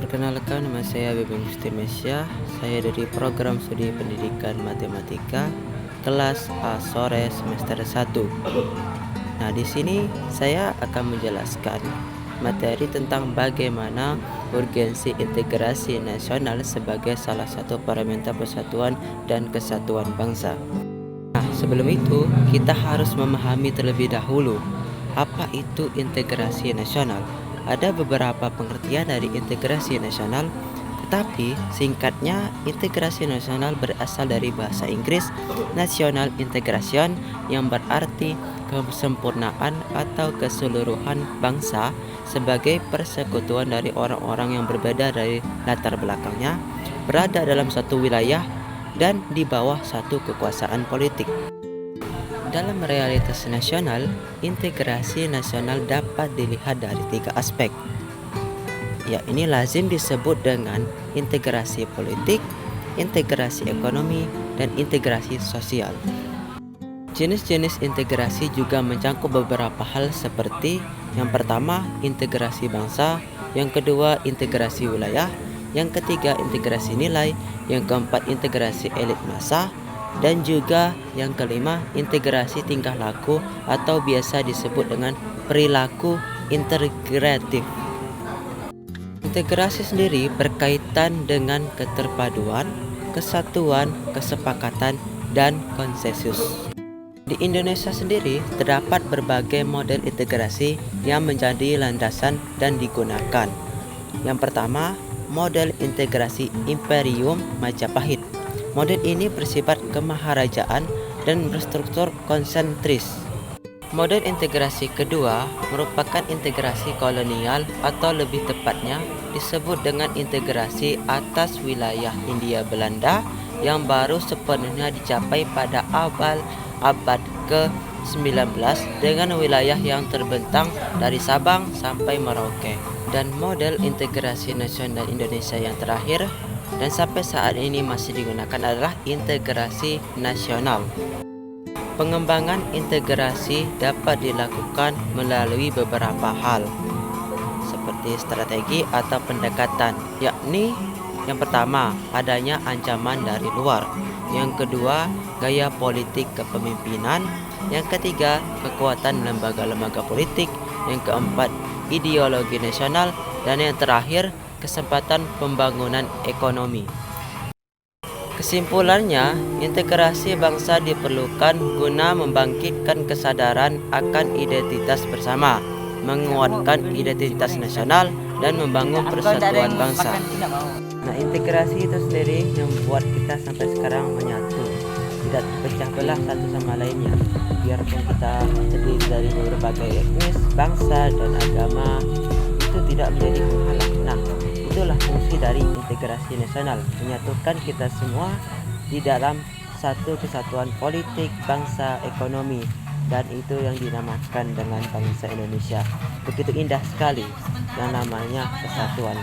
Perkenalkan, nama saya Bebeng Mesya. Saya dari program studi pendidikan matematika kelas A sore semester 1. Nah, di sini saya akan menjelaskan materi tentang bagaimana urgensi integrasi nasional sebagai salah satu parameter persatuan dan kesatuan bangsa. Nah, sebelum itu kita harus memahami terlebih dahulu apa itu integrasi nasional. Ada beberapa pengertian dari integrasi nasional, tetapi singkatnya integrasi nasional berasal dari bahasa Inggris national integration yang berarti kesempurnaan atau keseluruhan bangsa sebagai persekutuan dari orang-orang yang berbeda dari latar belakangnya, berada dalam satu wilayah dan di bawah satu kekuasaan politik. Dalam realitas nasional, integrasi nasional dapat dilihat dari 3 aspek. Ini lazim disebut dengan integrasi politik, integrasi ekonomi, dan integrasi sosial. Jenis-jenis integrasi juga mencakup beberapa hal seperti yang pertama, integrasi bangsa, yang kedua, integrasi wilayah, yang ketiga, integrasi nilai, yang keempat, integrasi elit massa, dan juga yang kelima, integrasi tingkah laku atau biasa disebut dengan perilaku integratif. Integrasi sendiri berkaitan dengan keterpaduan, kesatuan, kesepakatan, dan konsensus. Di Indonesia sendiri terdapat berbagai model integrasi yang menjadi landasan dan digunakan. Yang pertama, model integrasi Imperium Majapahit. Model ini bersifat kemaharajaan dan berstruktur konsentris. Model integrasi kedua merupakan integrasi kolonial atau lebih tepatnya disebut dengan integrasi atas wilayah Hindia Belanda yang baru sepenuhnya dicapai pada awal abad ke-19 dengan wilayah yang terbentang dari Sabang sampai Merauke. Dan model integrasi nasional Indonesia yang terakhir dan sampai saat ini masih digunakan adalah integrasi nasional. Pengembangan integrasi dapat dilakukan melalui beberapa hal seperti strategi atau pendekatan, yakni yang pertama, adanya ancaman dari luar, yang kedua, gaya politik kepemimpinan, yang ketiga, kekuatan lembaga-lembaga politik, yang keempat, ideologi nasional, dan yang terakhir, kesempatan pembangunan ekonomi. Kesimpulannya, integrasi bangsa diperlukan guna membangkitkan kesadaran akan identitas bersama, menguatkan identitas nasional, dan membangun persatuan bangsa. Nah, integrasi itu sendiri yang membuat kita sampai sekarang menyatu, tidak terpecah belah satu sama lainnya. Biarpun kita terdiri dari berbagai etnis, bangsa, dan agama, itu tidak menjadi penghalang. Nah, itulah fungsi dari integrasi nasional, menyatukan kita semua di dalam satu kesatuan politik, bangsa, ekonomi, dan itu yang dinamakan dengan bangsa Indonesia. Begitu indah sekali yang namanya kesatuan.